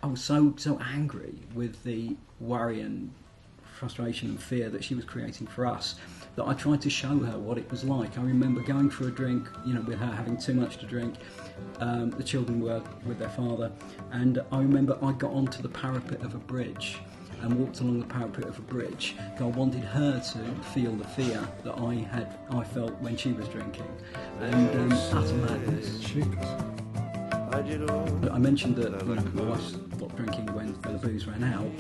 I was so angry with the worry and frustration and fear that she was creating for us, that I tried to show her what it was like. I remember going for a drink, with her having too much to drink. The children were with their father, and I remember I got onto the parapet of a bridge and walked along the parapet of a bridge. I wanted her to feel the fear that I felt when she was drinking, and utter madness. I mentioned that my wife stopped drinking when the booze ran out.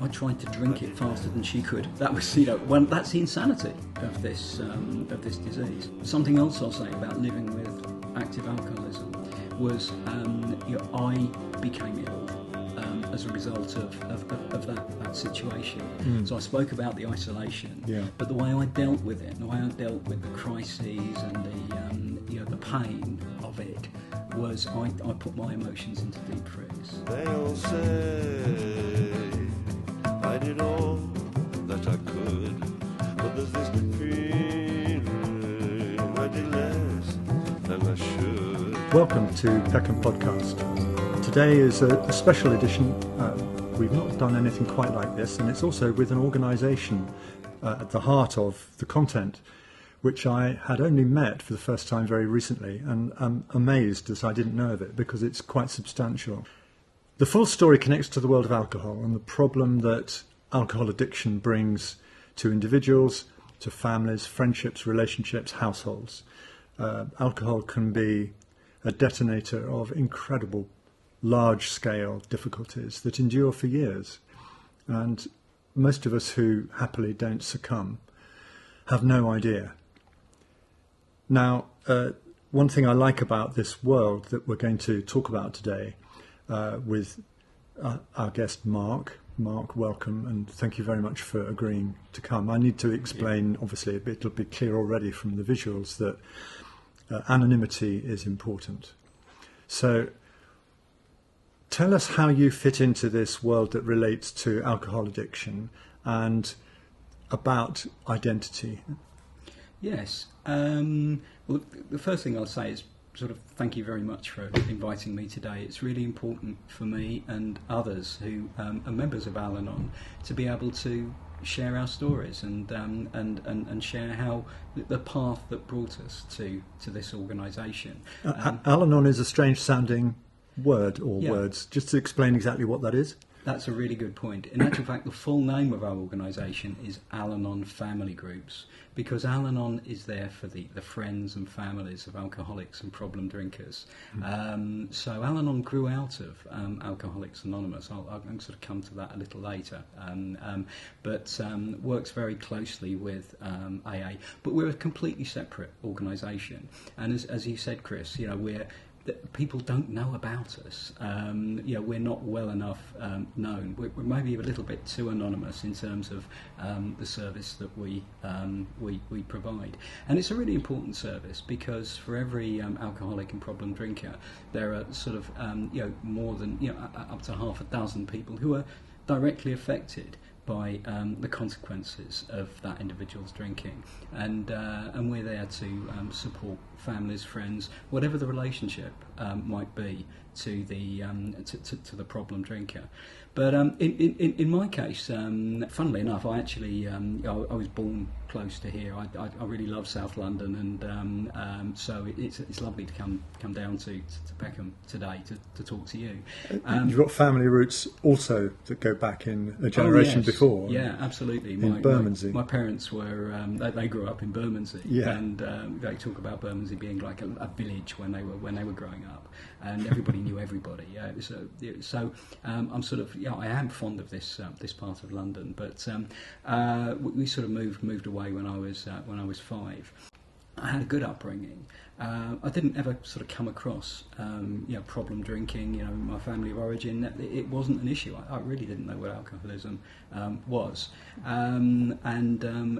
I tried to drink it faster than she could. That was, that's the insanity of this disease. Something else I'll say about living with active alcoholism was I became ill as a result of that situation. So I spoke about the isolation, but the way I dealt with it, the way I dealt with the crises and the pain of it, was I put my emotions into deep freeze. They all say I did all that I could, but there's this feeling I did less than I should. Welcome to PECKHAM Podcast. Today is a special edition. We've not done anything quite like this, and it's also with an organisation at the heart of the content, which I had only met for the first time very recently, and I'm amazed that I didn't know of it because it's quite substantial. The full story connects to the world of alcohol and the problem that alcohol addiction brings to individuals, to families, friendships, relationships, households. Alcohol can be a detonator of incredible large-scale difficulties that endure for years, and most of us who happily don't succumb have no idea. Now, one thing I like about this world that we're going to talk about today with our guest Mark. Mark, welcome, and thank you very much for agreeing to come. I need to explain, obviously, it'll be clear already from the visuals that anonymity is important. So, tell us how you fit into this world that relates to alcohol addiction and about identity. Yes. Well, the first thing I'll say is sort of thank you very much for inviting me today. It's really important for me and others who are members of AL-ANON to be able to share our stories and share how the path that brought us to this organisation. AL-ANON is a strange sounding word or words. Just to explain exactly what that is. That's a really good point. In actual fact, the full name of our organisation is AL-ANON Family Groups, because Al-Anon is there for the friends and families of alcoholics and problem drinkers. So Al-Anon grew out of Alcoholics Anonymous. I'll sort of come to that a little later, but works very closely with AA. But we're a completely separate organisation, and as you said, Chris, that people don't know about us. We're not well enough known. We're maybe a little bit too anonymous in terms of the service that we provide. And it's a really important service because for every alcoholic and problem drinker, there are sort of more than up to 600 people who are directly affected by the consequences of that individual's drinking, and we're there to support families, friends, whatever the relationship might be to the problem drinker. But in my case, funnily enough, I actually I was born close to here. I really love South London, and so it's lovely to come down to Peckham today to talk to you. You've got family roots also that go back in a generation before. Yeah, absolutely. In Bermondsey. My parents were they grew up in Bermondsey, and they talk about Bermondsey being like a village when they were growing up, and everybody knew everybody. So I'm sort of I am fond of this part of London, but we sort of moved away when I was 5. I had a good upbringing. I didn't ever sort of come across problem drinking. My family of origin, it wasn't an issue. I really didn't know what alcoholism was, and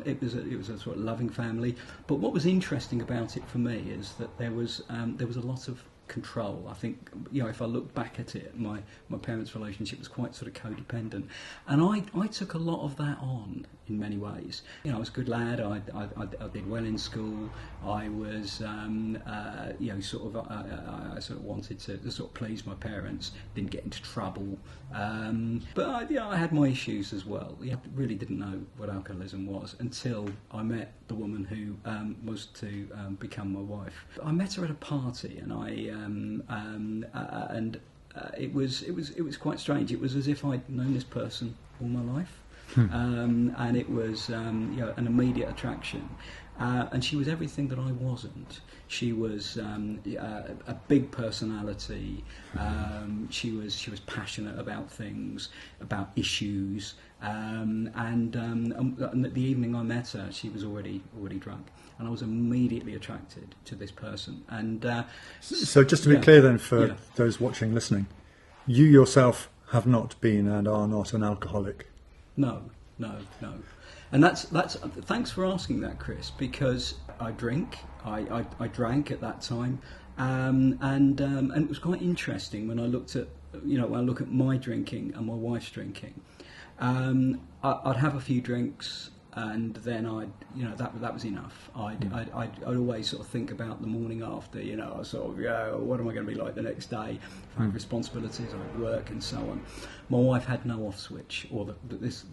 it was a sort of loving family. But what was interesting about it for me is that there was a lot of control. I think, if I look back at it, my parents' relationship was quite sort of codependent, and I took a lot of that on in many ways. I was a good lad. I did well in school. I was, I sort of wanted to sort of please my parents. Didn't get into trouble, but I had my issues as well. I really didn't know what alcoholism was until I met the woman who was to become my wife. I met her at a party, and it was quite strange. It was as if I'd known this person all my life. And it was an immediate attraction, and she was everything that I wasn't. She was a big personality. She was passionate about things, about issues, and the evening I met her, she was already drunk, and I was immediately attracted to this person. And so, just to be clear, then, for those watching, listening, you yourself have not been and are not an alcoholic. No. And that's. Thanks for asking that, Chris, because I drink. I drank at that time, and it was quite interesting when I looked at when I look at my drinking and my wife's drinking. I'd have a few drinks, and then that was enough. I'd always sort of think about the morning after. I sort of what am I going to be like the next day? If I have responsibilities, I had work and so on. My wife had no off switch, or this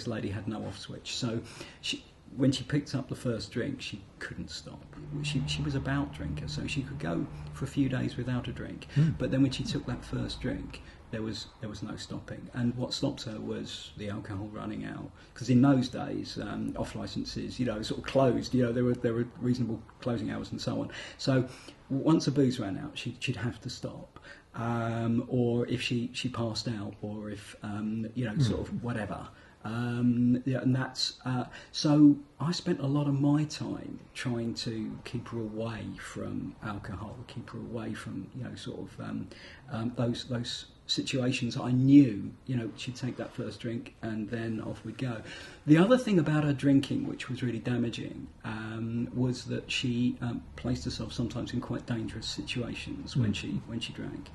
lady had no off switch. So when she picked up the first drink, she couldn't stop. She was a bout drinker, so she could go for a few days without a drink. But then when she took that first drink, there was no stopping. And what stopped her was the alcohol running out. Because in those days, off licences, sort of closed. There were reasonable closing hours and so on. So once the booze ran out, she'd have to stop. Or if she passed out, or if sort of whatever. And that's so I spent a lot of my time trying to keep her away from alcohol, keep her away from those situations. I knew she'd take that first drink and then off we'd go. The other thing about her drinking, which was really damaging, was that she placed herself sometimes in quite dangerous situations when she drank.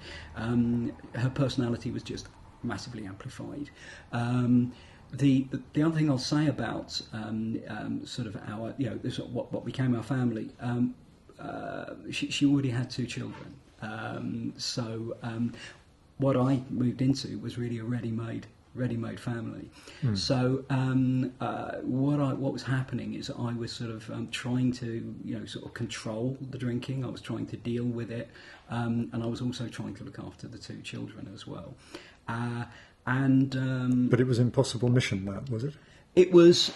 Her personality was just massively amplified. The other thing I'll say about sort of our what became our family, she already had 2 children, so what I moved into was really a ready-made family. So what was happening is I was sort of trying to sort of control the drinking. I was trying to deal with it, and I was also trying to look after the 2 children as well. But it was an impossible mission, that, was it? It was,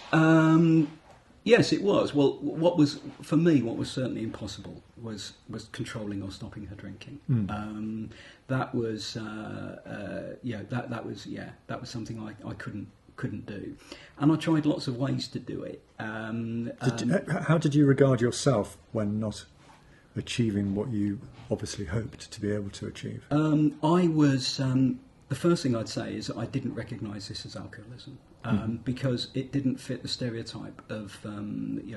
yes, it was. Well, what was certainly impossible was controlling or stopping her drinking. That was, that was something I couldn't do, and I tried lots of ways to do it. How did you regard yourself when not achieving what you obviously hoped to be able to achieve? I was. The first thing I'd say is that I didn't recognise this as alcoholism, because it didn't fit the stereotype of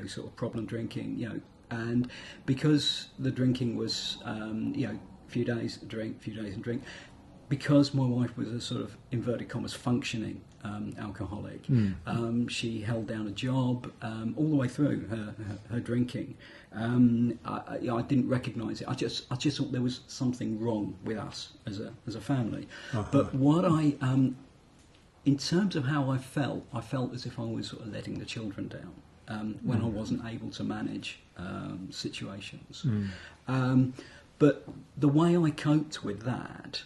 sort of problem drinking, and because the drinking was few days a drink, few days and drink, because my wife was a sort of inverted commas functioning alcoholic. She held down a job all the way through her drinking. I didn't recognise it. I just thought there was something wrong with us as a family. But what in terms of how I felt as if I was sort of letting the children down when I wasn't able to manage situations. But the way I coped with that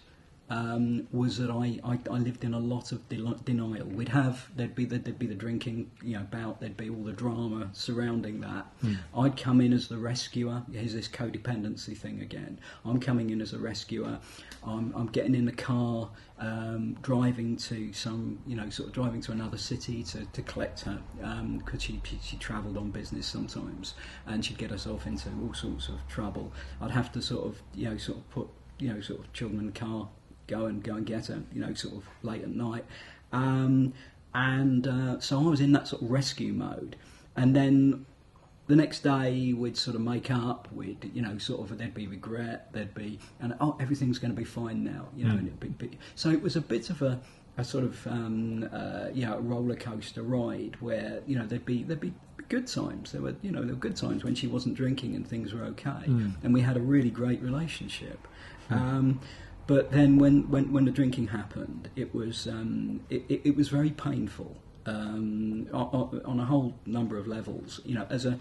was that I lived in a lot of denial. There'd be the drinking bout, there'd be all the drama surrounding that. I'd come in as the rescuer. Here's this codependency thing again. I'm coming in as a rescuer. I'm getting in the car, driving to driving to another city to collect her, because she travelled on business sometimes, and she'd get herself into all sorts of trouble. I'd have to sort of put children in the car, go and get her, sort of late at night, so I was in that sort of rescue mode. And then the next day we'd sort of make up, we'd, there'd be regret, everything's going to be fine now, and so it was a bit of a sort of a roller coaster ride where there'd be good times. There were good times when she wasn't drinking and things were okay, and we had a really great relationship. But then when the drinking happened, it was very painful. On a whole number of levels, as a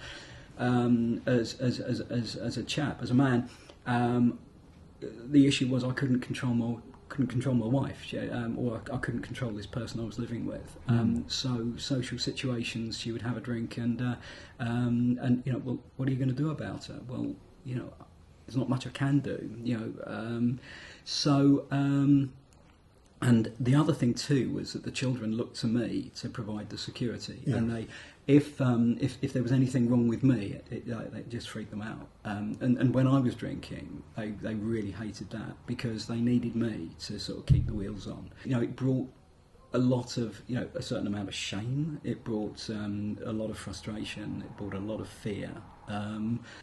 chap, as a man, the issue was I couldn't control my wife, or I couldn't control this person I was living with. So social situations, she would have a drink, and well, what are you going to do about her? Well, there's not much I can do, And the other thing too was that the children looked to me to provide the security, and they, if there was anything wrong with me, it just freaked them out. And when I was drinking, they really hated that because they needed me to sort of keep the wheels on. It brought a lot of, a certain amount of shame. It brought a lot of frustration. It brought a lot of fear.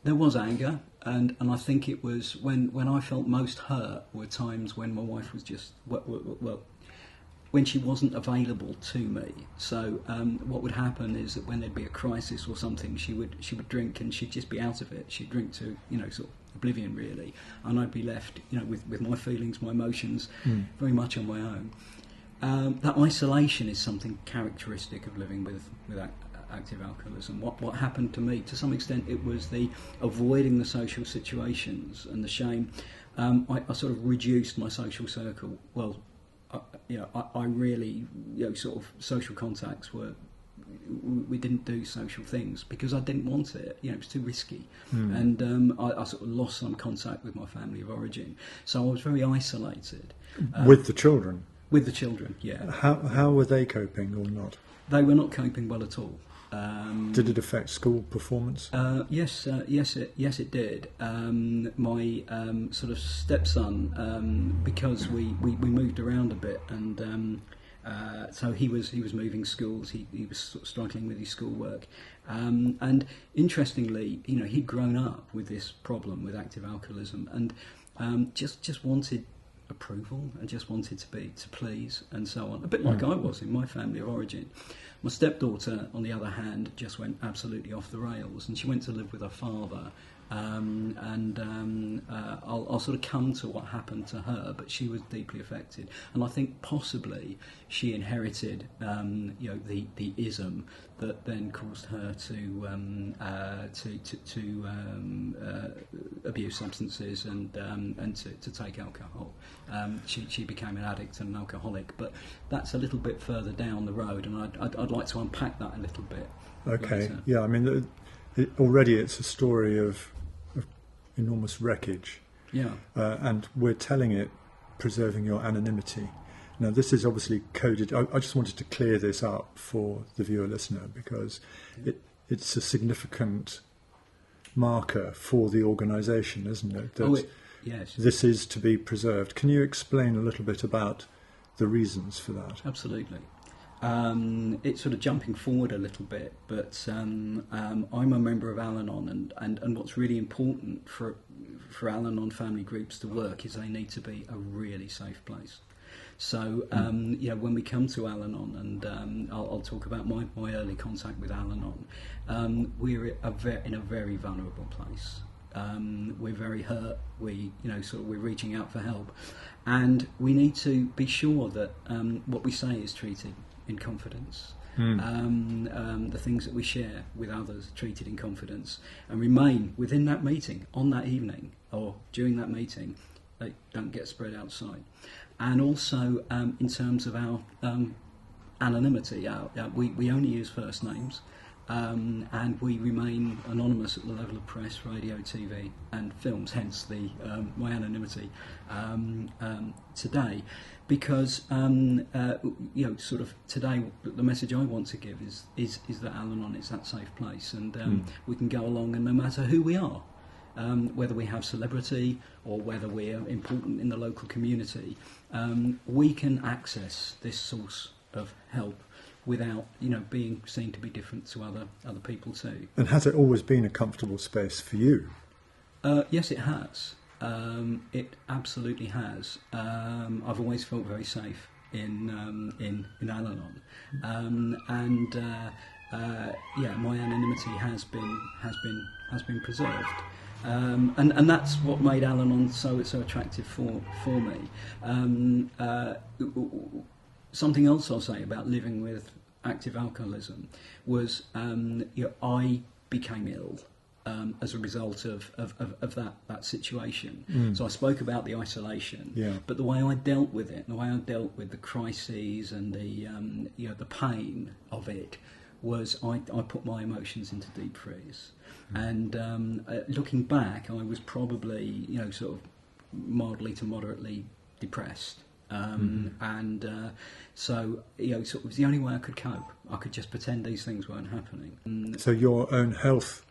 There was anger, and I think it was when I felt most hurt were times when my wife was just when she wasn't available to me. So what would happen is that when there'd be a crisis or something, she would drink and she'd just be out of it. She'd drink to sort of oblivion really, and I'd be left with my feelings, my emotions, very much on my own. That isolation is something characteristic of living with active alcoholism. What happened to me, to some extent, it was the avoiding the social situations and the shame. I sort of reduced my social circle. Well, I really, sort of social contacts were. We didn't do social things because I didn't want it. It was too risky, and I sort of lost some contact with my family of origin. So I was very isolated. With the children. With the children, yeah. How were they coping or not? They were not coping well at all. Did it affect school performance? Yes, it did. My sort of stepson, because we moved around a bit, and so he was moving schools. He was sort of struggling with his schoolwork, and interestingly, he'd grown up with this problem with active alcoholism, and just wanted approval and just wanted to please and so on, a bit like I was in my family of origin. My stepdaughter, on the other hand, just went absolutely off the rails, and she went to live with her father. I'll sort of come to what happened to her, but she was deeply affected, and I think possibly she inherited, the ism that then caused her to abuse substances and to take alcohol. She became an addict and an alcoholic, but that's a little bit further down the road, and I'd like to unpack that a little bit. Okay, later. yeah, I mean, already it's a story of enormous wreckage. Yeah. And we're telling it, preserving your anonymity. Now, this is obviously coded. I just wanted to clear this up for the viewer listener because it's a significant marker for the organisation, isn't it? That yes. This is to be preserved. Can you explain a little bit about the reasons for that? Absolutely. It's sort of jumping forward a little bit, but I'm a member of AL-ANON, and what's really important for AL-ANON family groups to work is they need to be a really safe place. So, when we come to AL-ANON, and I'll talk about my early contact with AL-ANON, we're in a very vulnerable place. We're very hurt. We're reaching out for help, and we need to be sure that what we say is treated in confidence. The things that we share with others treated in confidence, and remain within that meeting, on that evening, or during that meeting. They don't get spread outside. And also in terms of our anonymity, we only use first names, and we remain anonymous at the level of press, radio, TV and films, hence my anonymity today, because sort of today the message I want to give is that Al-Anon is that safe place, and we can go along, and no matter who we are, whether we have celebrity or whether we're important in the local community, we can access this source of help without being seen to be different to other people too. And has it always been a comfortable space for you? Yes, it has. It absolutely has. I've always felt very safe in Al-Anon, and my anonymity has been preserved. And that's what made Al-Anon so attractive for me. Something else I'll say about living with active alcoholism was I became ill as a result of that situation. So I spoke about the isolation, but the way I dealt with it, the way I dealt with the crises and the pain of it, was I put my emotions into deep freeze. And looking back, I was probably sort of mildly to moderately depressed. So it was the only way I could cope. I could just pretend these things weren't happening. So your own health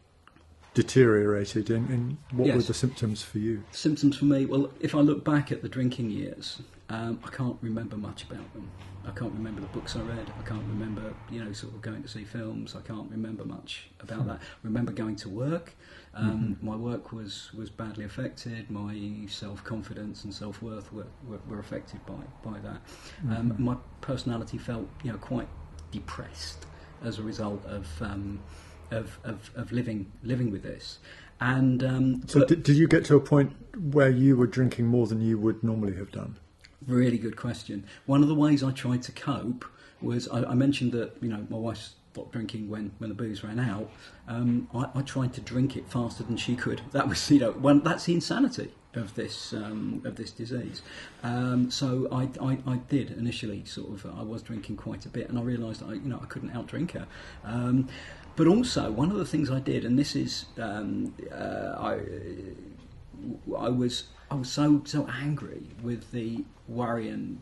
deteriorated, and what were the symptoms for you? Symptoms for me, well, if I look back at the drinking years, I can't remember much about them. I can't remember the books I read. I can't remember, sort of going to see films. I can't remember much about that. I remember going to work. My work was badly affected. My self-confidence and self-worth were affected by that. My personality felt, quite depressed as a result of living with this. And so did you get to a point where you were drinking more than you would normally have done? Really good question. One of the ways I tried to cope was, I mentioned that my wife stopped drinking when the booze ran out. I tried to drink it faster than she could. That was that's the insanity of this disease. So I did initially I was drinking quite a bit, and I realised I couldn't outdrink her. But also, one of the things I did, and this is, I was so angry with the worry and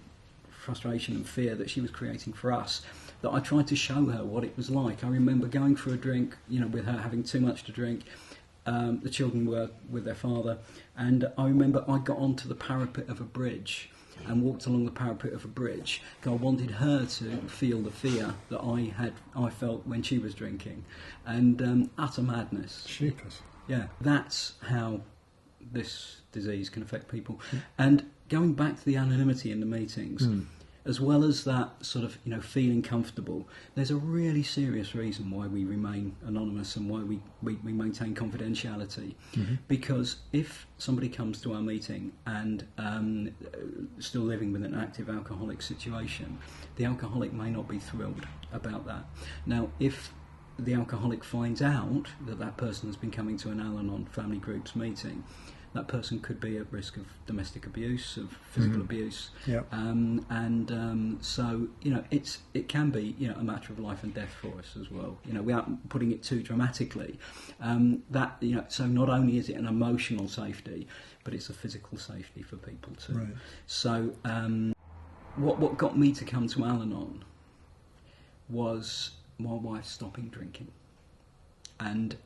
frustration and fear that she was creating for us, that I tried to show her what it was like. I remember going for a drink, with her having too much to drink. The children were with their father, and I remember I got onto the parapet of a bridge and walked along the parapet of a bridge, because I wanted her to feel the fear that I felt when she was drinking, and utter madness. Sheepish. Yeah, that's how this disease can affect people. And going back to the anonymity in the meetings, as well as that sort of feeling comfortable, there's a really serious reason why we remain anonymous and why we maintain confidentiality. Because if somebody comes to our meeting and still living with an active alcoholic situation, the alcoholic may not be thrilled about that. Now, if the alcoholic finds out that person has been coming to an Al-Anon Family Groups meeting, that person could be at risk of domestic abuse, of physical abuse, so it can be a matter of life and death for us as well. Without putting it too dramatically, so not only is it an emotional safety, but it's a physical safety for people too. Right. So what got me to come to Al-Anon was my wife stopping drinking, and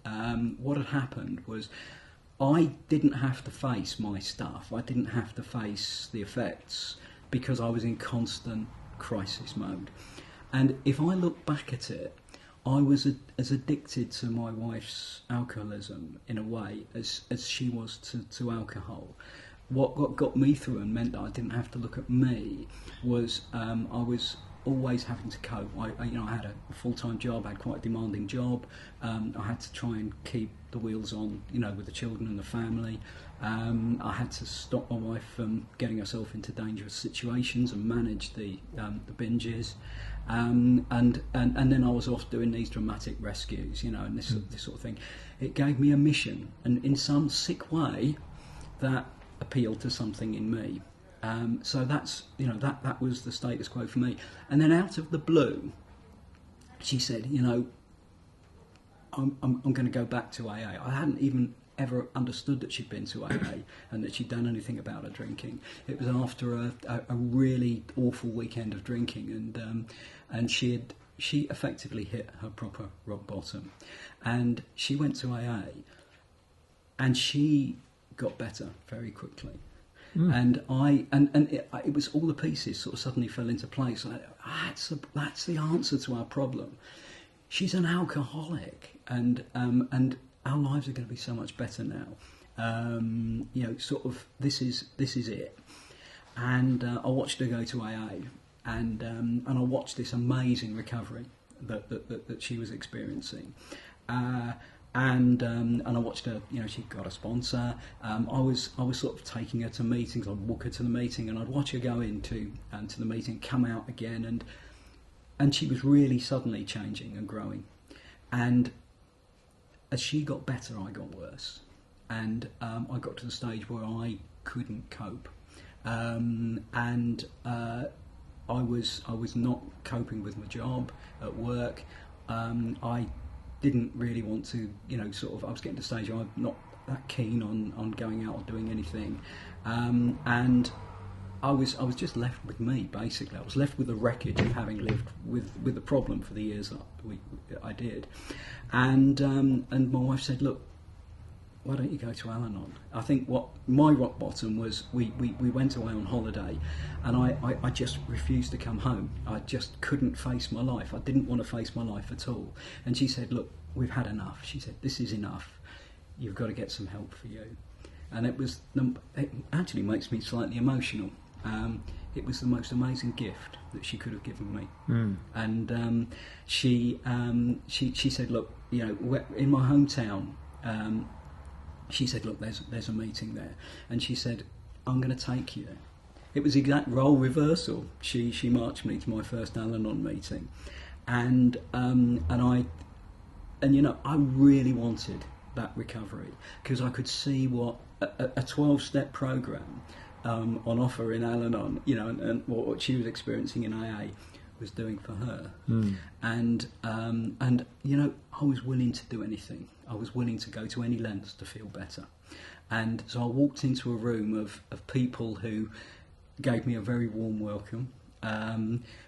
what had happened was, I didn't have to face my stuff. I didn't have to face the effects, because I was in constant crisis mode. And if I look back at it, I was as addicted to my wife's alcoholism in a way as she was to alcohol. What got me through and meant that I didn't have to look at me was I was always having to cope. I had a full-time job. I had quite a demanding job. I had to try and keep the wheels on, with the children and the family. I had to stop my wife from getting herself into dangerous situations and manage the binges. And then I was off doing these dramatic rescues, and this sort of thing. It gave me a mission, and in some sick way, that appealed to something in me. So that's that was the status quo for me. And then out of the blue, she said, I'm going to go back to AA. I hadn't even ever understood that she'd been to AA and that she'd done anything about her drinking. It was after a really awful weekend of drinking, and she effectively hit her proper rock bottom, and she went to AA, and she got better very quickly. And it was all the pieces sort of suddenly fell into place. That's the answer to our problem. She's an alcoholic, and our lives are going to be so much better now. Sort of this is it. And I watched her go to AA, and I watched this amazing recovery that she was experiencing. And I watched her. She got a sponsor. I was sort of taking her to meetings. I'd walk her to the meeting, and I'd watch her go into to the meeting, come out again, and she was really suddenly changing and growing. And as she got better, I got worse, and I got to the stage where I couldn't cope, and I was not coping with my job at work. I didn't really want to, I was getting to the stage where I'm not that keen on going out or doing anything, and I was just left with me, basically. I was left with the wreckage of having lived with the problem for the years that I did, and my wife said, look, why don't you go to Al-Anon? I think what my rock bottom was, we went away on holiday, and I just refused to come home. I just couldn't face my life. I didn't want to face my life at all. And she said, look, we've had enough. She said, this is enough. You've got to get some help for you. And it actually makes me slightly emotional. It was the most amazing gift that she could have given me. And she said, look, in my hometown, she said, look, there's a meeting there, and she said, I'm going to take you there. It was exact role reversal. She marched me to my first Al-Anon meeting, and I really wanted that recovery, because I could see what a 12-step program on offer in Al-Anon, and what she was experiencing in AA was doing for her. And I was willing to do anything. I was willing to go to any lengths to feel better. And so I walked into a room of people who gave me a very warm welcome,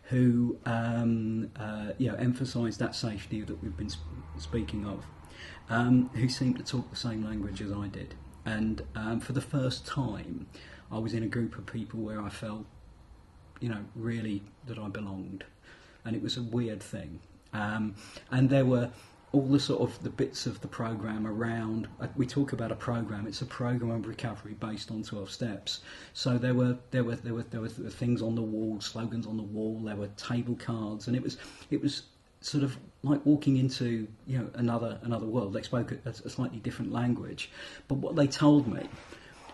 who emphasised that safety that we've been speaking of, who seemed to talk the same language as I did. And for the first time, I was in a group of people where I felt, really that I belonged. And it was a weird thing. And there were all the sort of the bits of the program around. We talk about a program. It's a program of recovery based on 12 steps. So there were things on the wall, slogans on the wall. There were table cards, and it was sort of like walking into another world. They spoke a slightly different language, but what they told me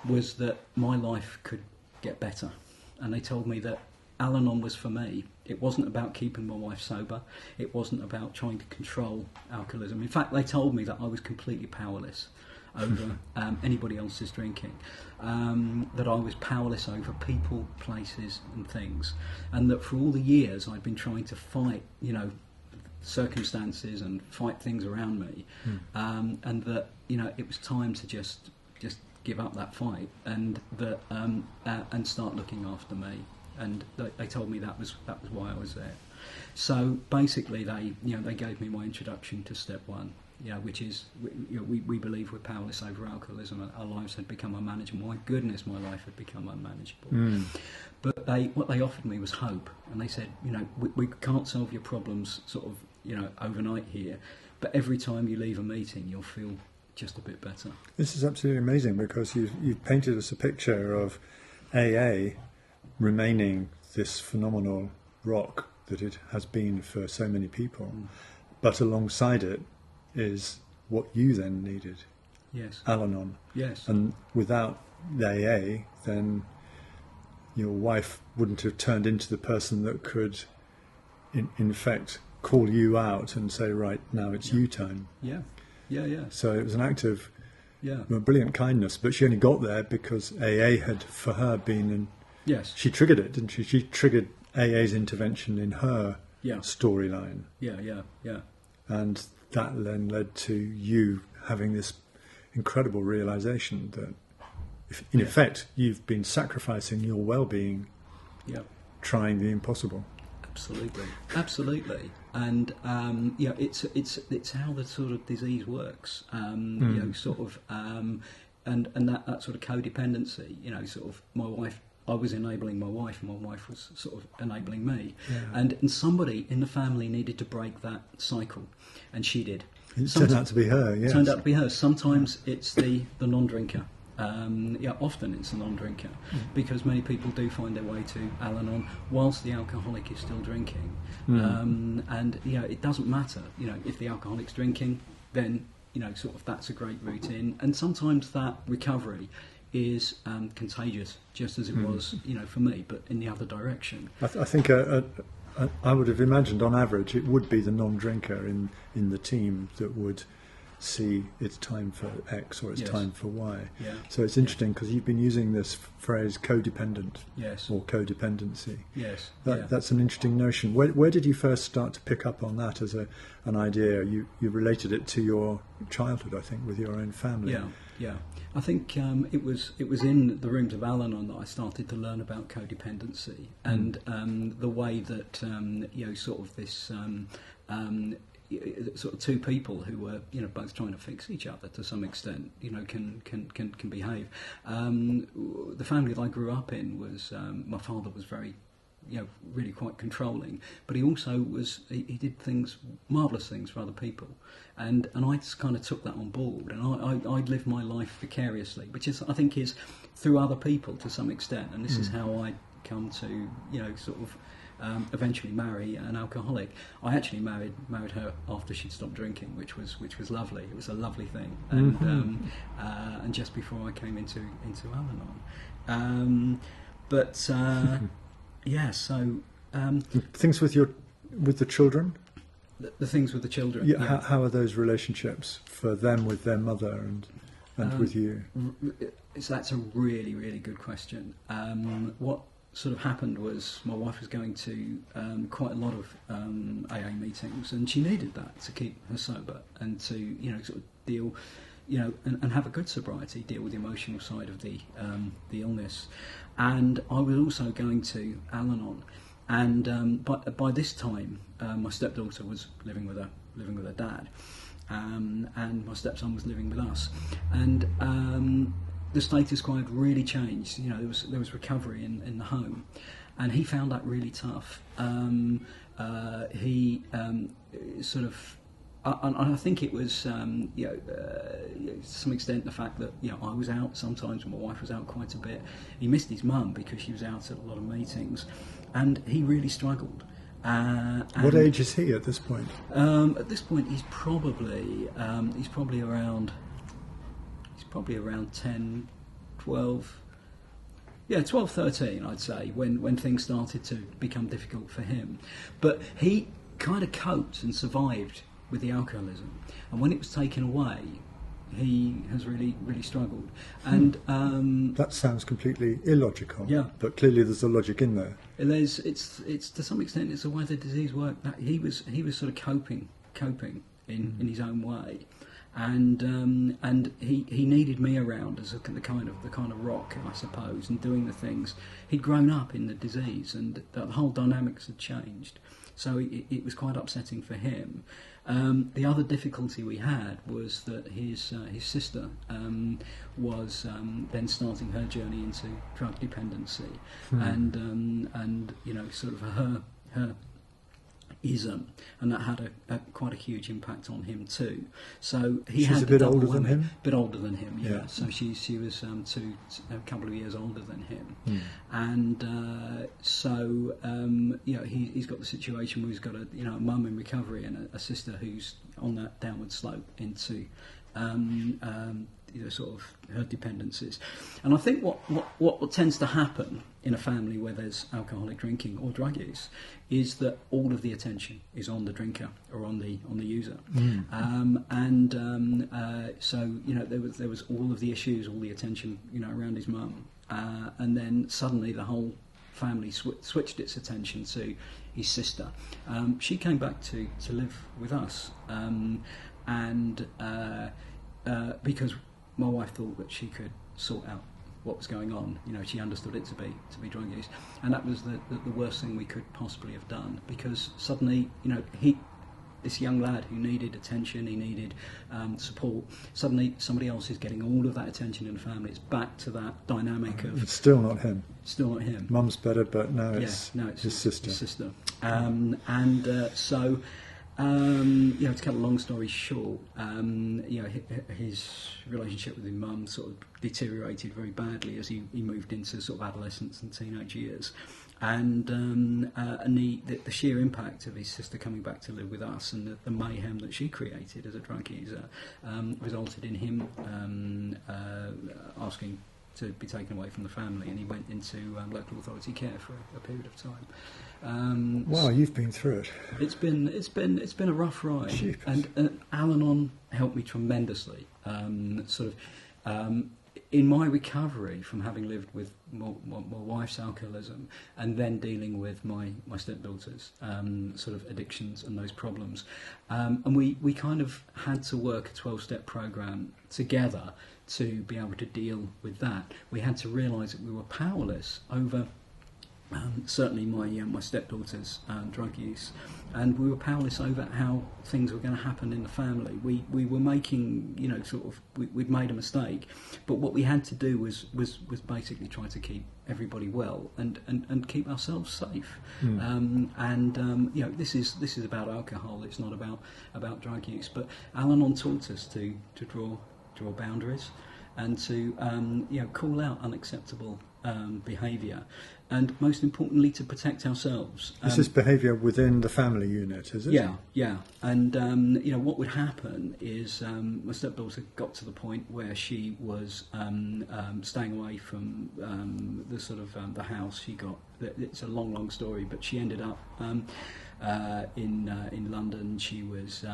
was that my life could get better, and they told me that Al-Anon was for me. It wasn't about keeping my wife sober. It wasn't about trying to control alcoholism. In fact, they told me that I was completely powerless over anybody else's drinking, that I was powerless over people, places and things, and that for all the years I'd been trying to fight, circumstances and fight things around me, and that, it was time to just give up that fight and that and start looking after me. And they told me that was why I was there. So basically, they gave me my introduction to step one, which is we believe we're powerless over alcoholism. Our lives had become unmanageable. My goodness, my life had become unmanageable. But what they offered me was hope, and they said, we can't solve your problems sort of overnight here, but every time you leave a meeting, you'll feel just a bit better. This is absolutely amazing, because you've painted us a picture of AA remaining this phenomenal rock that it has been for so many people, but alongside it is what you then needed. Yes. Al-Anon. Yes. And without the AA, then your wife wouldn't have turned into the person that could, in fact, call you out and say, right, now it's you time. Yeah. So it was an act of Yeah. Brilliant kindness, but she only got there because AA had, for her, been in... Yes. She triggered it, didn't she? She triggered AA's intervention in her storyline. Yeah. And that then led to you having this incredible realisation that, in effect, you've been sacrificing your well-being, trying the impossible. Absolutely, and it's how the sort of disease works. and that sort of codependency, you know, sort of I was enabling my wife, and my wife was sort of enabling me, and somebody in the family needed to break that cycle, and she did. It turned out to be her. Yes. Turned out to be her. Sometimes it's the non-drinker. Often it's a non-drinker, because many people do find their way to Al-Anon whilst the alcoholic is still drinking, and you know, it doesn't matter. You know, if the alcoholic's drinking, then you know, sort of that's a great route in, and sometimes that recovery is contagious, just as it was, you know, for me, but in the other direction. I think I would have imagined, on average, it would be the non-drinker in the team that would see it's time for X or it's time for Y. Yeah. So it's interesting because you've been using this phrase codependent or codependency. Yes. That's an interesting notion. Where did you first start to pick up on that as an idea? You related it to your childhood, I think, with your own family. Yeah. I think it was in the rooms of Al-Anon that I started to learn about codependency and the way that you know, sort of this sort of two people who were, you know, both trying to fix each other to some extent, you know, can behave. The family that I grew up in was my father was very, you know, really quite controlling, but he also was he did things, marvellous things for other people, and I just kind of took that on board, and I'd lived my life vicariously, which is, I think, is through other people to some extent, and this is how I come to, you know, sort of eventually marry an alcoholic. I actually married her after she'd stopped drinking, which was lovely. It was a lovely thing, and just before I came into Al-Anon. Yeah, so things with the children. The things with the children. Yeah. How are those relationships for them with their mother and with you? So that's a really, really good question. What sort of happened was my wife was going to quite a lot of AA meetings, and she needed that to keep her sober and to, you know, sort of deal, you know, and have a good sobriety, deal with the emotional side of the illness. And I was also going to Al-Anon, and by this time my stepdaughter was living with her dad, and my stepson was living with us, and the status quo had really changed. You know, there was recovery in the home, and he found that really tough. He sort of, and I think it was, you know, to some extent the fact that, you know, I was out sometimes, and my wife was out quite a bit. He missed his mum because she was out at a lot of meetings, and he really struggled. What age is he at this point? At this point, he's probably around 10, 12, 12, 13, I'd say, when things started to become difficult for him. But he kind of coped and survived with the alcoholism, and when it was taken away, he has really, really struggled. And that sounds completely illogical. Yeah, but clearly there's a logic in there. It's to some extent it's the way the disease worked. That he was sort of coping in his own way. And he needed me around as the kind of rock, I suppose, and doing the things. He'd grown up in the disease, and the whole dynamics had changed. So it was quite upsetting for him. The other difficulty we had was that his sister was then starting her journey into drug dependency, and you know, sort of her ism, and that had quite a huge impact on him too. So She's a bit older than him? Bit older than him, yeah. So she was a couple of years older than him, and so you know, he's got the situation where he's got a mum in recovery and a sister who's on that downward slope into you know, sort of her dependencies. And I think what tends to happen in a family where there's alcoholic drinking or drug use is that all of the attention is on the drinker or on the user. So you know, there was all of the issues, all the attention, you know, around his mum, and then suddenly the whole family switched its attention to his sister. She came back to live with us, and because my wife thought that she could sort out what was going on. You know, she understood it to be drug use, and that was the worst thing we could possibly have done, because suddenly, you know, this young lad who needed attention, he needed support. Suddenly, somebody else is getting all of that attention in the family. It's back to that dynamic of It's still not him. still not him. Mum's better, but now it's, it's his sister. So, to cut a long story short, his relationship with his mum sort of deteriorated very badly as he moved into sort of adolescence and teenage years, and the sheer impact of his sister coming back to live with us and the mayhem that she created as a drug user resulted in him asking to be taken away from the family, and he went into local authority care for a period of time. Wow, you've been through it. It's been a rough ride, Jeepers. and Al-Anon helped me tremendously. In my recovery from having lived with my wife's alcoholism and then dealing with my stepdaughter's sort of addictions and those problems, and we kind of had to work a 12-step program together to be able to deal with that. We had to realise that we were powerless over certainly my stepdaughter's drug use, and we were powerless over how things were going to happen in the family. We were making, we'd made a mistake, but what we had to do was basically try to keep everybody well and keep ourselves safe. This is about alcohol. It's not about drug use. But Al-Anon taught us to draw boundaries and to call out unacceptable behaviour, and most importantly to protect ourselves. This is behaviour within the family unit, is it? Yeah. And what would happen is my stepdaughter got to the point where she was staying away from the sort of the house. It's a long story, but she ended up in London. She was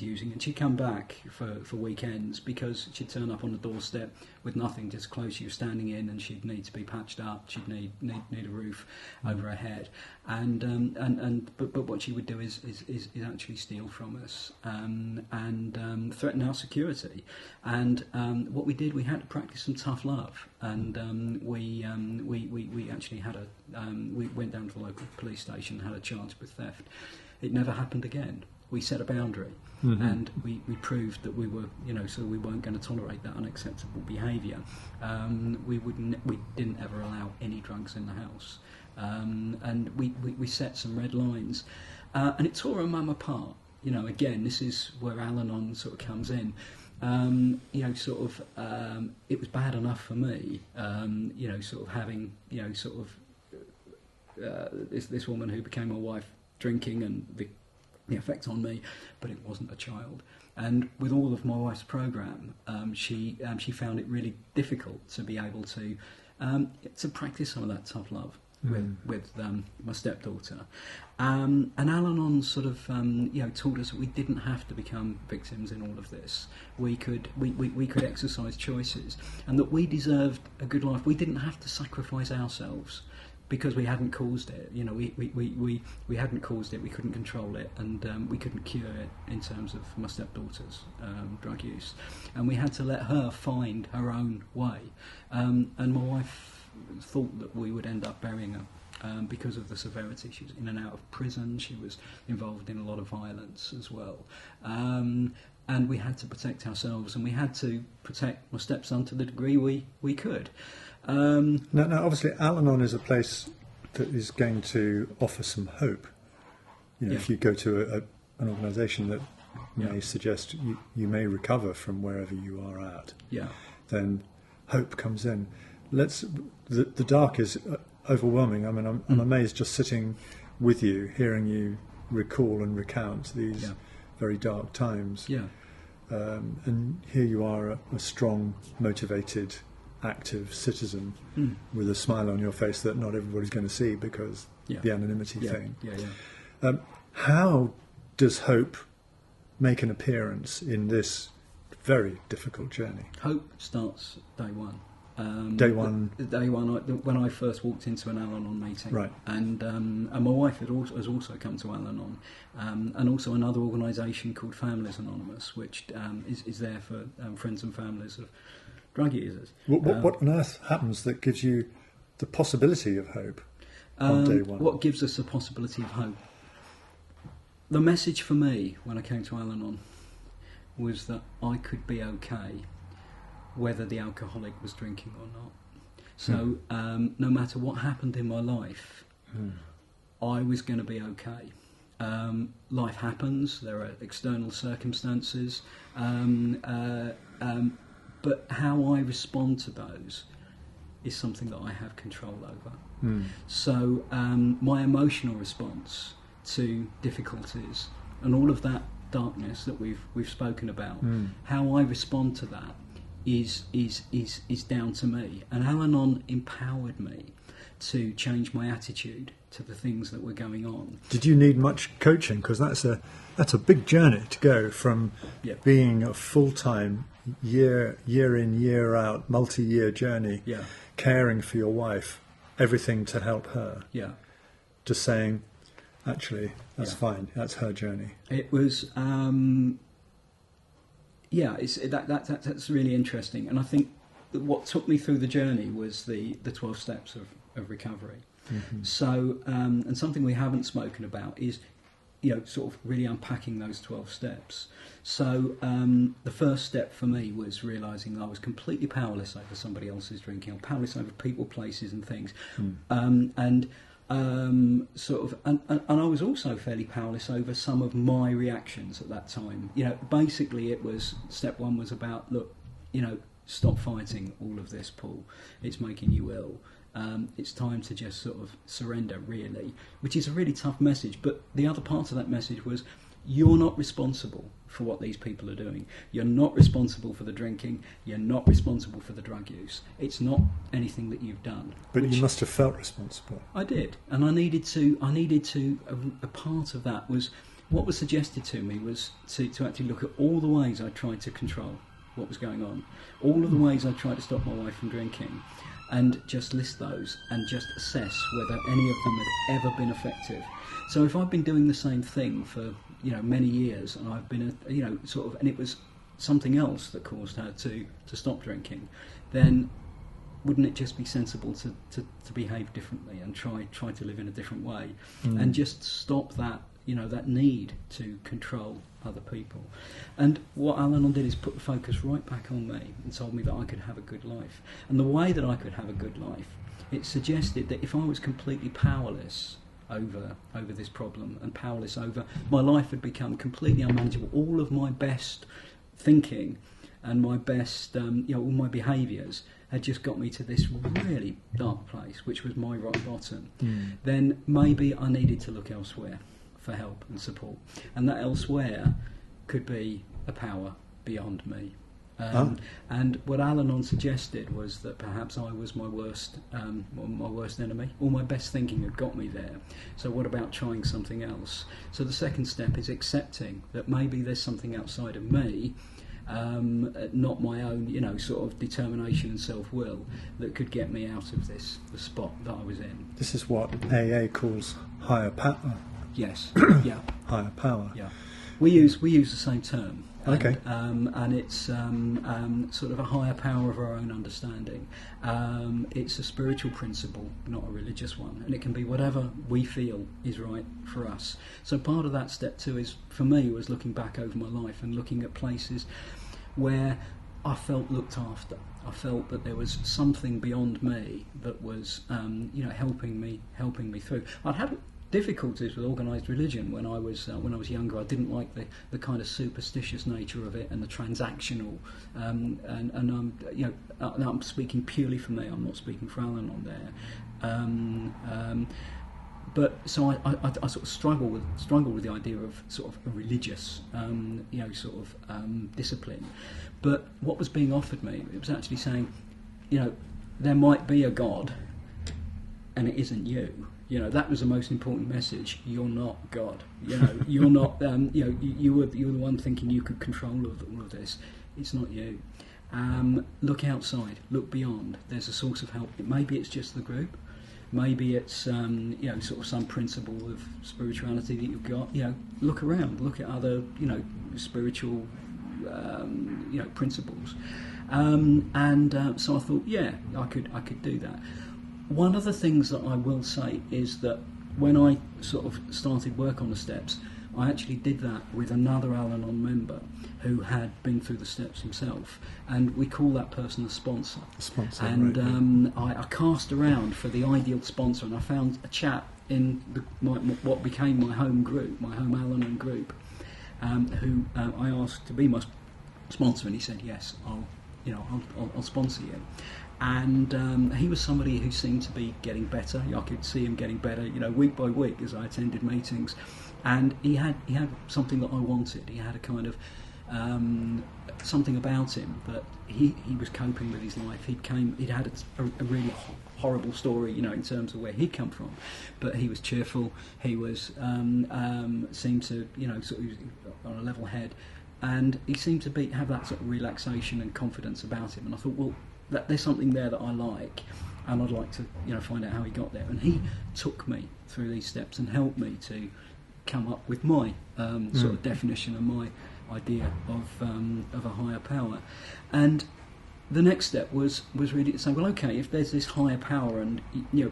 using, and she'd come back for weekends because she'd turn up on the doorstep with nothing, just clothes she was standing in, and she'd need to be patched up. She'd need a roof over her head, but what she would do is actually steal from us and threaten our security. And what we did, we had to practice some tough love, and we actually had we went down to the local police station, had a charge with theft. It never happened again. We set a boundary, and we proved that we were, so we weren't going to tolerate that unacceptable behaviour. We didn't ever allow any drugs in the house, and we set some red lines, and it tore our mum apart. Again, this is where Al-Anon sort of comes in. It was bad enough for me, sort of having, this woman who became my wife drinking and the effect on me, but it wasn't a child. And with all of my wife's program, she found it really difficult to be able to practice some of that tough love with my stepdaughter. And Al-Anon sort of taught us that we didn't have to become victims in all of this. We could exercise choices, and that we deserved a good life. We didn't have to sacrifice ourselves because we hadn't caused it. We hadn't caused it. We couldn't control it, and we couldn't cure it in terms of my stepdaughter's drug use. And we had to let her find her own way. And my wife thought that we would end up burying her because of the severity. She was in and out of prison. She was involved in a lot of violence as well. And we had to protect ourselves, and we had to protect my stepson to the degree we could. Now, obviously, Al-Anon is a place that is going to offer some hope. If you go to an organisation that may suggest you may recover from wherever you are at, then hope comes in. The dark is overwhelming. I mean, I'm amazed just sitting with you, hearing you recall and recount these very dark times. And here you are, a strong, motivated, active citizen with a smile on your face that not everybody's going to see because the anonymity thing. How does hope make an appearance in this very difficult journey? Hope starts day one. Day one, when I first walked into an Al-Anon meeting, right? And my wife has also come to Al-Anon, and also another organisation called Families Anonymous, which is there for friends and families of drug users. What on earth happens that gives you the possibility of hope on day one? What gives us the possibility of hope? the message for me when I came to Al-Anon was that I could be okay whether the alcoholic was drinking or not. So no matter what happened in my life, I was going to be okay. Life happens, there are external circumstances, but how I respond to those is something that I have control over. So my emotional response to difficulties and all of that darkness that we've spoken about, how I respond to that is down to me. And Al-Anon empowered me to change my attitude to the things that were going on. Did you need much coaching? Because that's a big journey to go from being a full-time, year in, year out, multi-year journey, caring for your wife, everything to help her, to saying, actually, that's fine, that's her journey. It was, that's really interesting. And I think that what took me through the journey was the 12 steps of recovery. So, and something we haven't spoken about is, sort of really unpacking those 12 steps. So the first step for me was realising that I was completely powerless over somebody else's drinking, or powerless over people, places and things. And I was also fairly powerless over some of my reactions at that time. Basically it was, step one was about, look, stop fighting all of this, Paul. It's making you ill. It's time to just sort of surrender, really, which is a really tough message. But the other part of that message was, you're not responsible for what these people are doing. You're not responsible for the drinking. You're not responsible for the drug use. It's not anything that you've done. But you must have felt responsible. I did, and I needed to. A part of that was, what was suggested to me was to actually look at all the ways I tried to control what was going on, all of the ways I tried to stop my wife from drinking, and just list those and just assess whether any of them had ever been effective. So if I've been doing the same thing for many years, and I've been and it was something else that caused her to stop drinking, then wouldn't it just be sensible to behave differently and try to live in a different way, and just stop that that need to control other people? And what Al-Anon did is put the focus right back on me and told me that I could have a good life. And the way that I could have a good life, it suggested that if I was completely powerless over this problem, and powerless over, my life had become completely unmanageable. All of my best thinking and my best all my behaviours had just got me to this really dark place, which was my rock bottom. Then maybe I needed to look elsewhere for help and support, and that elsewhere could be a power beyond me. And what Al-Anon suggested was that perhaps I was my worst enemy. All my best thinking had got me there. So what about trying something else? So the second step is accepting that maybe there's something outside of me, not my own, sort of determination and self-will, that could get me out of the spot that I was in. This is what AA calls higher power. Yes. Yeah. Higher power. Yeah. We use the same term. Okay. And it's sort of a higher power of our own understanding. It's a spiritual principle, not a religious one, and it can be whatever we feel is right for us. So part of that step two is, for me, was looking back over my life and looking at places where I felt looked after. I felt that there was something beyond me that was, helping me through. I'd had difficulties with organised religion when I was younger. I didn't like the kind of superstitious nature of it and the transactional. I'm speaking purely for me. I'm not speaking for Al-Anon there. But so I sort of struggle with the idea of sort of a religious, discipline. But what was being offered me, it was actually saying, there might be a God, and it isn't you. That was the most important message. You're not God. You're not. You were the one thinking you could control all of this. It's not you. Look outside. Look beyond. There's a source of help. Maybe it's just the group. Maybe it's sort of some principle of spirituality that you've got. Look around. Look at other spiritual principles. So I thought, I could do that. One of the things that I will say is that when I sort of started work on the steps, I actually did that with another Al-Anon member who had been through the steps himself, and we call that person a sponsor. And right, I cast around for the ideal sponsor, and I found a chap in what became my home group, my home Al-Anon group, who I asked to be my sponsor, and he said, yes, I'll sponsor you. And he was somebody who seemed to be getting better. I could see him getting better, week by week as I attended meetings. And he had something that I wanted. He had a kind of something about him that he was coping with his life. He'd had a really horrible story, in terms of where he'd come from, but he was cheerful. He was seemed to, sort of on a level head, and he seemed to have that sort of relaxation and confidence about him. And I thought, well, there's something there that I like, and I'd like to, find out how he got there. And he took me through these steps and helped me to come up with my sort of definition and my idea of a higher power. And the next step was really to say, well, okay, if there's this higher power, and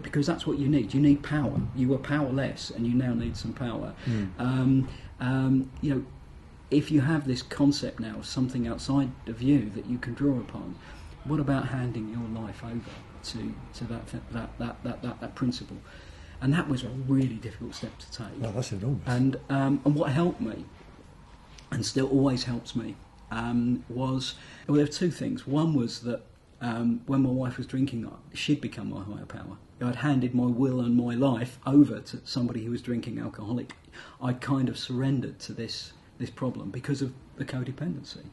because that's what you need power. You were powerless, and you now need some power. If you have this concept now of something outside of you that you can draw upon, what about handing your life over to that principle? And that was a really difficult step to take. Well, that's enormous. And what helped me, and still always helps me, was, well, there were two things. One was that when my wife was drinking, she'd become my higher power. I'd handed my will and my life over to somebody who was drinking alcoholic. I'd kind of surrendered to this problem because of the codependency.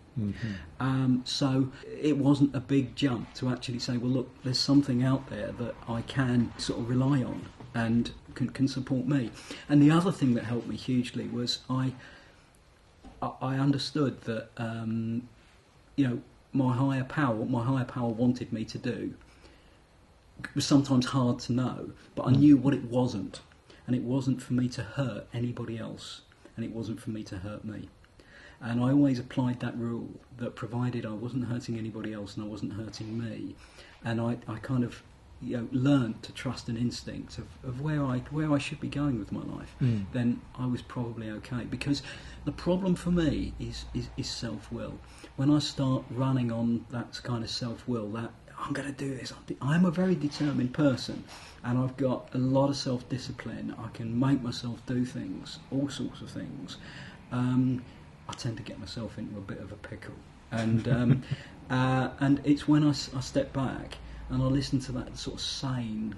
So it wasn't a big jump to actually say, well, look, there's something out there that I can sort of rely on and can support me. And the other thing that helped me hugely was I understood that my higher power, what my higher power wanted me to do, was sometimes hard to know, but I knew what it wasn't. And it wasn't for me to hurt anybody else, and it wasn't for me to hurt me. And I always applied that rule, that provided I wasn't hurting anybody else and I wasn't hurting me, and I kind of learned to trust an instinct of where I should be going with my life, then I was probably okay. Because the problem for me is self-will. When I start running on that kind of self-will, that I'm going to do this, I'm a very determined person, and I've got a lot of self-discipline. I can make myself do things, all sorts of things. I tend to get myself into a bit of a pickle, and and it's when I step back and I listen to that sort of sane,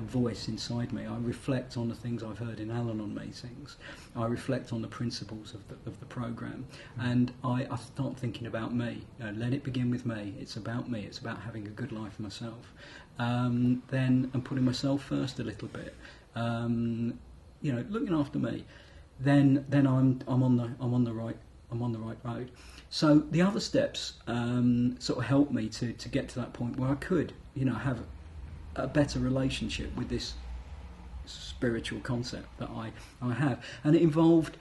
voice inside me. I reflect on the things I've heard in Al-Anon meetings. I reflect on the principles of the program, and I start thinking about me. Let it begin with me. It's about me. It's about having a good life for myself. Then I'm putting myself first a little bit. Looking after me. Then I'm on the right road. So the other steps sort of helped me to get to that point where I could, have a better relationship with this spiritual concept that I have. And it involved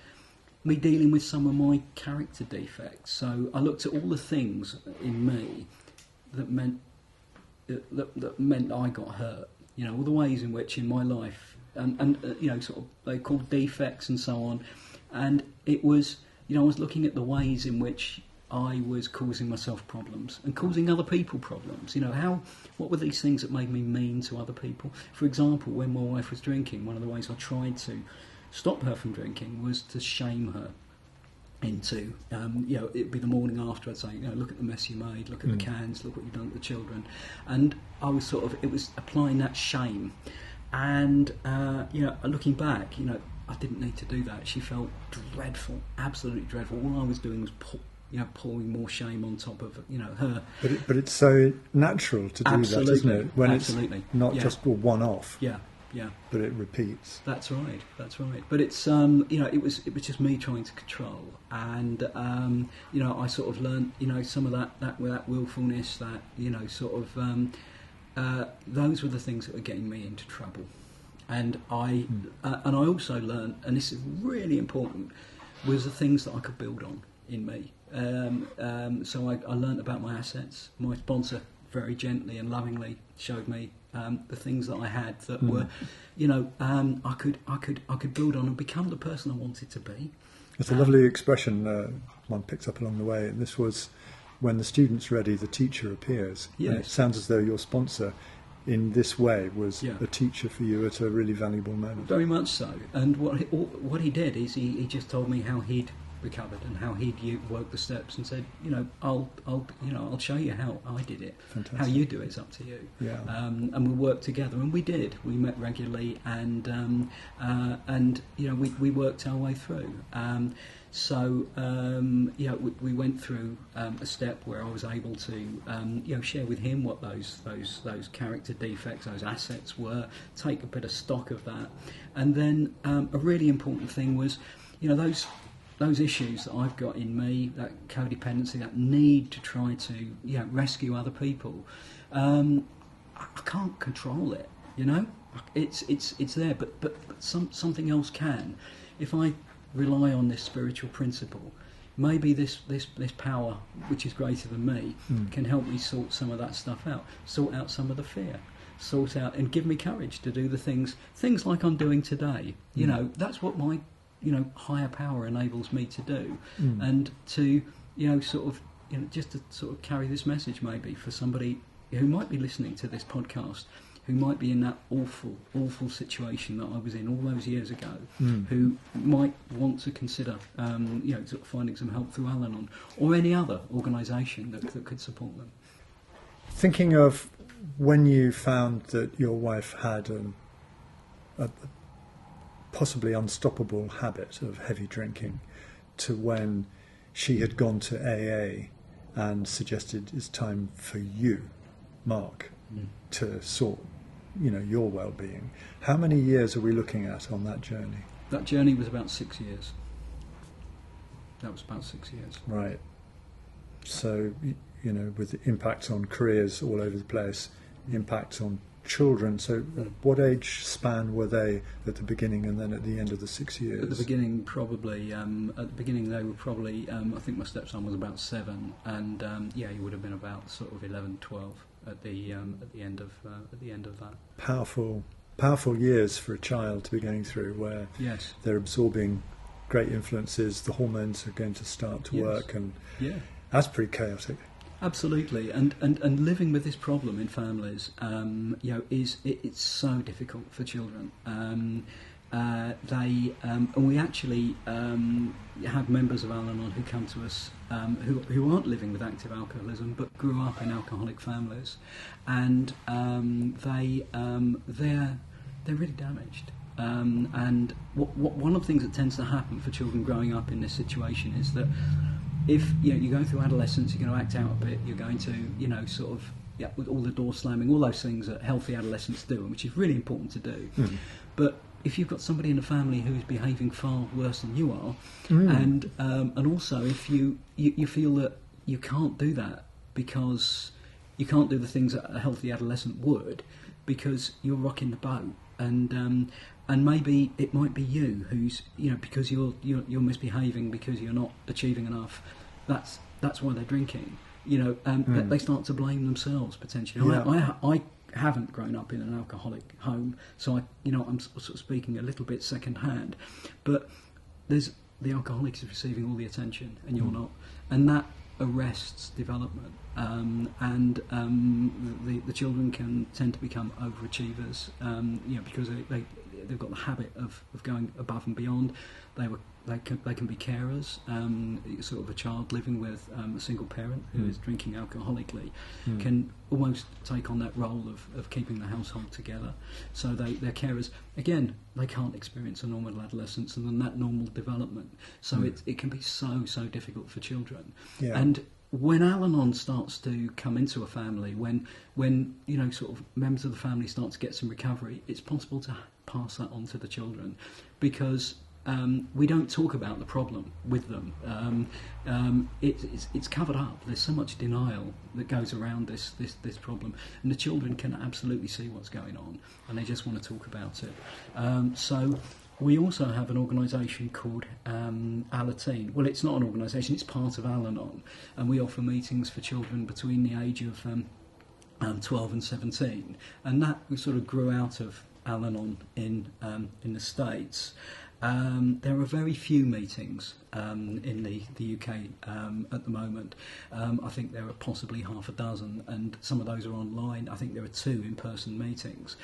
me dealing with some of my character defects. So I looked at all the things in me that meant I got hurt. All the ways in which in my life, and sort of they called defects and so on. And it was, I was looking at the ways in which I was causing myself problems and causing other people problems. What were these things that made me mean to other people? For example, when my wife was drinking, one of the ways I tried to stop her from drinking was to shame her into, it'd be the morning after, I'd say, look at the mess you made, look at the cans, look what you've done to the children. And I was it was applying that shame. And, looking back, I didn't need to do that. She felt dreadful, absolutely dreadful. All I was doing was pouring more shame on top of, her. But it's so natural to do absolutely. That, isn't it? When absolutely. It's not just a one-off. Yeah. But it repeats. That's right. But it's, it was just me trying to control. And, I sort of learned, some of that willfulness, that, those were the things that were getting me into trouble. And I also learned, and this is really important, was the things that I could build on in me. So I learned about my assets. My sponsor very gently and lovingly showed me the things that I had that were, I could build on and become the person I wanted to be. It's a lovely expression one picked up along the way, and this was, when the student's ready, the teacher appears. Yes. And it sounds as though your sponsor in this way was Yeah. a teacher for you at a really valuable moment. Very much so. And what he did is he just told me how he'd recovered and how he'd worked the steps, and said, I'll show you how I did it. Fantastic. How you do it's up to you. Yeah. And we worked together, and we did. We met regularly, and we worked our way through. We went through a step where I was able to share with him what those character defects, those assets were, take a bit of stock of that, and then a really important thing was, those issues that I've got in me, that codependency, that need to try to rescue other people. I can't control it. It's there, but something else can. If I rely on this spiritual principle, maybe this power, which is greater than me, can help me sort some of that stuff out, sort out some of the fear, sort out and give me courage to do the things like I'm doing today. That's what my higher power enables me to do, and to just to sort of carry this message maybe for somebody who might be listening to this podcast, who might be in that awful situation that I was in all those years ago, who might want to consider, sort of finding some help through Al-Anon or any other organisation that could support them. Thinking of when you found that your wife had a possibly unstoppable habit of heavy drinking, to when she had gone to AA and suggested it's time for you, Mark, to sort your well-being. How many years are we looking at on that journey? That journey was about 6 years. That was about 6 years. Right. So, with the impacts on careers all over the place, impacts on children. So what age span were they at the beginning and then at the end of the 6 years? At the beginning, probably. At the beginning, they were probably. I think my stepson was about 7, and he would have been about sort of 11, 12 at the end of that. Powerful years for a child to be going through, where yes. they're absorbing great influences. The hormones are going to start to yes. work, and yeah. that's pretty chaotic. Absolutely, and living with this problem in families, it's so difficult for children. We actually have members of Al-Anon who come to us who aren't living with active alcoholism but grew up in alcoholic families, and they're really damaged. And one of the things that tends to happen for children growing up in this situation is that if you're going through adolescence, you're going to act out a bit, you're going to with all the door slamming, all those things that healthy adolescents do, and which is really important to do. But if you've got somebody in the family who is behaving far worse than you are, and also if you feel that you can't do that because you can't do the things that a healthy adolescent would, because you're rocking the boat, and maybe it might be you who's because you're misbehaving, because you're not achieving enough. That's why they're drinking. They start to blame themselves potentially. Yeah. I haven't grown up in an alcoholic home, so I'm sort of speaking a little bit second hand. But the alcoholic is receiving all the attention, and you're not, and that arrests development. The children can tend to become overachievers, because they've got the habit of going above and beyond. They can be carers. Sort of a child living with a single parent who is drinking alcoholically can almost take on that role of keeping the household together. So they're carers. Again, they can't experience a normal adolescence and then that normal development. So it can be so difficult for children. Yeah. And when Al-Anon starts to come into a family, when sort of members of the family start to get some recovery, it's possible to pass that on to the children, because we don't talk about the problem with them. It's covered up. There's so much denial that goes around this problem, and the children can absolutely see what's going on, and they just want to talk about it. So we also have an organisation called AL-ANON. Well, it's not an organisation, it's part of Al-Anon, and we offer meetings for children between the age of 12 and 17, and that sort of grew out of Al-Anon in the States. There are very few meetings in the UK at the moment. I think there are possibly half a dozen, and some of those are online. I think there are 2 in-person meetings.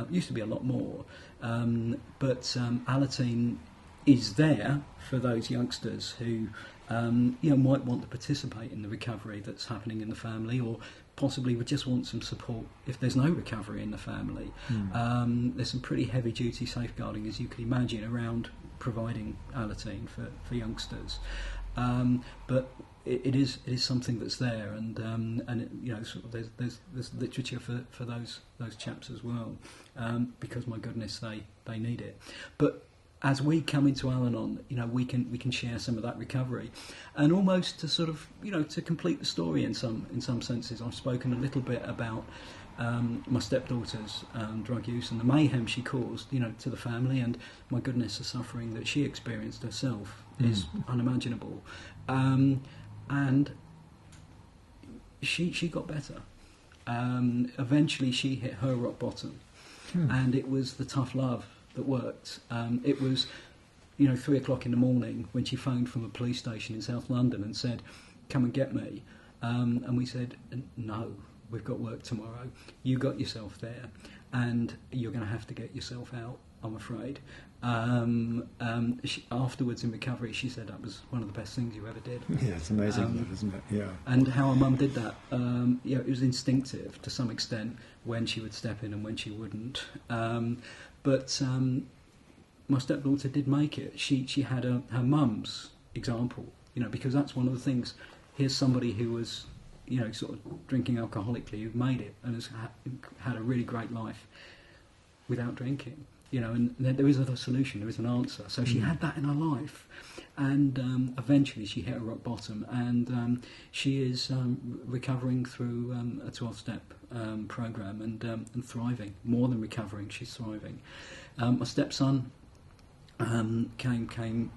Used to be a lot more, but Alateen is there for those youngsters who might want to participate in the recovery that's happening in the family, or possibly would just want some support if there's no recovery in the family. There's some pretty heavy duty safeguarding, as you can imagine, around providing Alateen for youngsters. But it is something that's there, and sort of there's literature for those chaps as well, because my goodness, they need it. But as we come into Al-Anon, we can share some of that recovery, and almost to sort of to complete the story in some senses. I've spoken a little bit about my stepdaughter's drug use and the mayhem she caused, to the family, and my goodness, the suffering that she experienced herself is unimaginable, and she got better. Eventually, she hit her rock bottom, and it was the tough love that worked. It was 3 o'clock in the morning when she phoned from a police station in South London and said, "Come and get me," and we said, "No, we've got work tomorrow. You got yourself there, and you're going to have to get yourself out, I'm afraid." Afterwards in recovery, she said that was one of the best things you ever did. Yeah, it's amazing, isn't it? Yeah. And how her mum did that, it was instinctive to some extent, when she would step in and when she wouldn't. But my stepdaughter did make it. She had her mum's example, because that's one of the things. Here's somebody who was, sort of drinking alcoholically, who made it and has had a really great life without drinking. And there is a solution, there is an answer. So she had that in her life, and eventually she hit a rock bottom, and she is recovering through a 12-step program and thriving. More than recovering, she's thriving. My stepson came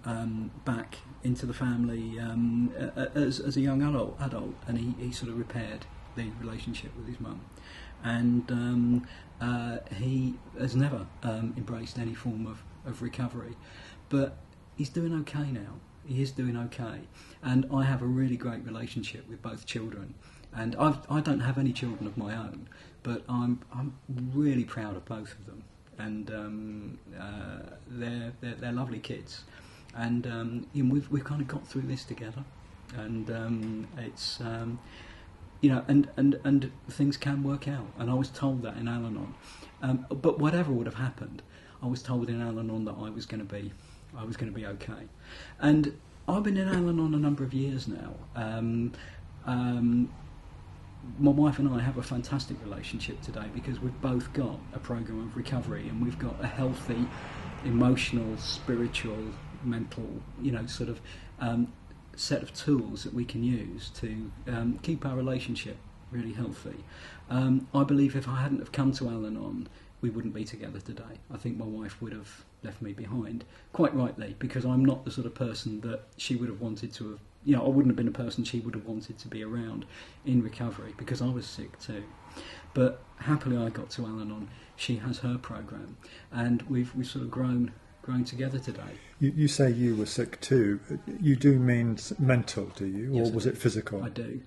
back into the family as a young adult, and he sort of repaired the relationship with his mum. And he has never embraced any form of recovery, but he's doing okay now. He is doing okay, and I have a really great relationship with both children. And I don't have any children of my own, but I'm really proud of both of them, and they're lovely kids, and we've kind of got through this together, and it's. And things can work out. And I was told that in Al-Anon. But whatever would have happened, I was told in Al-Anon that I was going to be okay. And I've been in Al-Anon a number of years now. My wife and I have a fantastic relationship today, because we've both got a program of recovery, and we've got a healthy, emotional, spiritual, mental, sort of set of tools that we can use to keep our relationship really healthy. I believe if I hadn't have come to Al-Anon, we wouldn't be together today. I think my wife would have left me behind, quite rightly, because I'm not the sort of person that she would have wanted to have, I wouldn't have been a person she would have wanted to be around in recovery, because I was sick too. But happily I got to Al-Anon. She has her program, and we've sort of grown together today. You say you were sick too. You do mean mental, do you? Or Yes, was it physical? I do.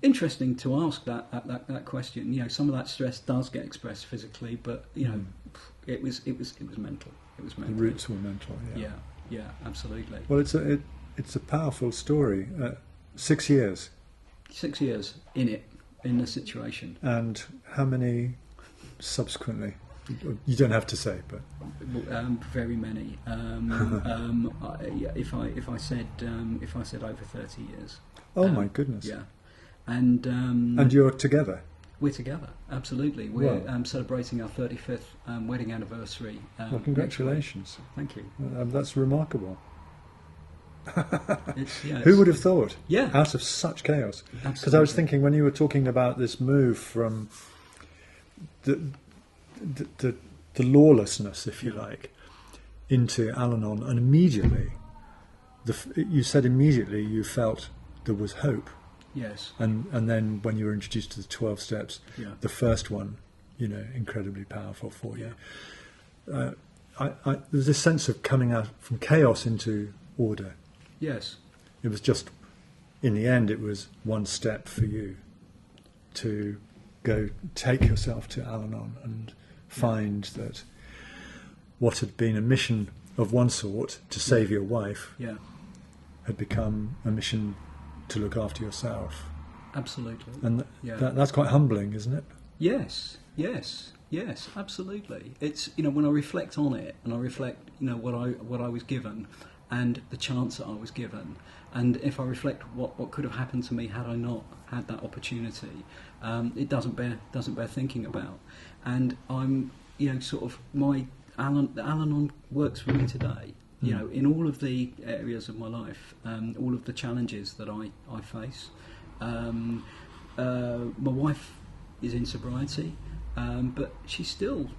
Interesting to ask that question. Some of that stress does get expressed physically, but it was mental. It was mental. The roots were mental. Yeah, absolutely. Well, it's a powerful story. 6 years. 6 years in the situation. And how many subsequently? You don't have to say, but very many. If I said over 30 years. Oh my goodness! Yeah, and you're together. We're together, absolutely. We're celebrating our 35th wedding anniversary. Well, congratulations! Thank you. That's remarkable. Who Who would have thought? Yeah. Out of such chaos. Absolutely. Because I was thinking, when you were talking about this move from the lawlessness, if you like, into Al-Anon, and immediately, you said immediately you felt there was hope. Yes. And then when you were introduced to the 12 steps, Yeah. the first one, incredibly powerful for you. There's this sense of coming out from chaos into order. Yes. It was just, in the end, it was one step for you to go take yourself to Al-Anon and find that what had been a mission of one sort to save your wife Yeah. had become a mission to look after yourself. Absolutely. And Yeah. that's quite humbling, isn't it? Yes, absolutely. It's when I reflect on it, and I reflect what I was given, and the chance that I was given, and if I reflect what could have happened to me had I not had that opportunity, it doesn't bear thinking about. And I'm sort of the Al-Anon works for me today. In all of the areas of my life, all of the challenges that I face. My wife is in sobriety, but she's still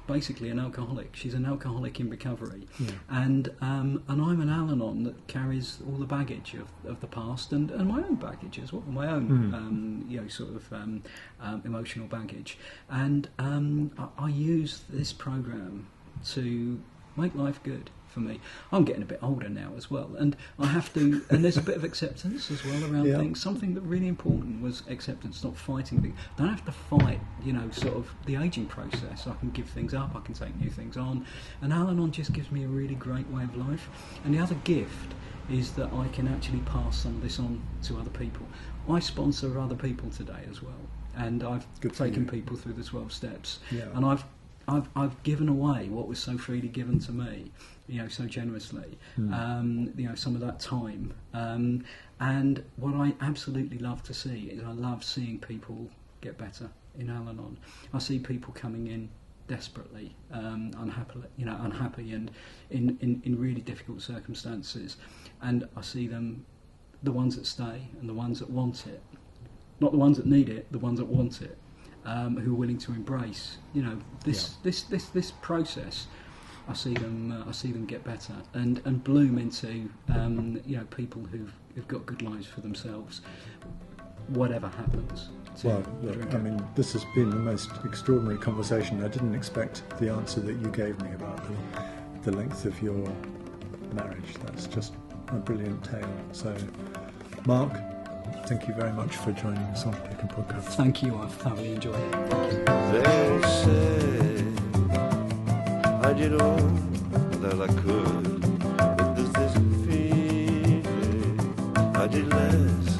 basically an alcoholic. She's an alcoholic in recovery, and I'm an Al-Anon that carries all the baggage of the past and my own baggage as well, my own emotional baggage, and I use this program to make life good for me. I'm getting a bit older now as well, and I have to, and there's a bit of acceptance as well around things. Something that really important was acceptance, not fighting things. I don't have to fight, sort of the aging process. I can give things up, I can take new things on, and Al-Anon just gives me a really great way of life. And the other gift is that I can actually pass some of this on to other people. I sponsor other people today as well, and I've taken people through the 12 steps, and I've given away what was so freely given to me, so generously, some of that time. And what I absolutely love to see is I love seeing people get better in Al-Anon. I see people coming in desperately, unhappy and in really difficult circumstances. And I see them, the ones that stay and the ones that want it. Not the ones that need it, the ones that want it. Who are willing to embrace, this process. I see them get better and bloom into, people who've got good lives for themselves, whatever happens. Well, look, this has been the most extraordinary conversation. I didn't expect the answer that you gave me about the length of your marriage. That's just a brilliant tale. So, Mark, thank you very much for joining us on PECKHAM Podcast. Thank you, I've thoroughly enjoyed it. They say I did all that I could, but there's this feeling I did less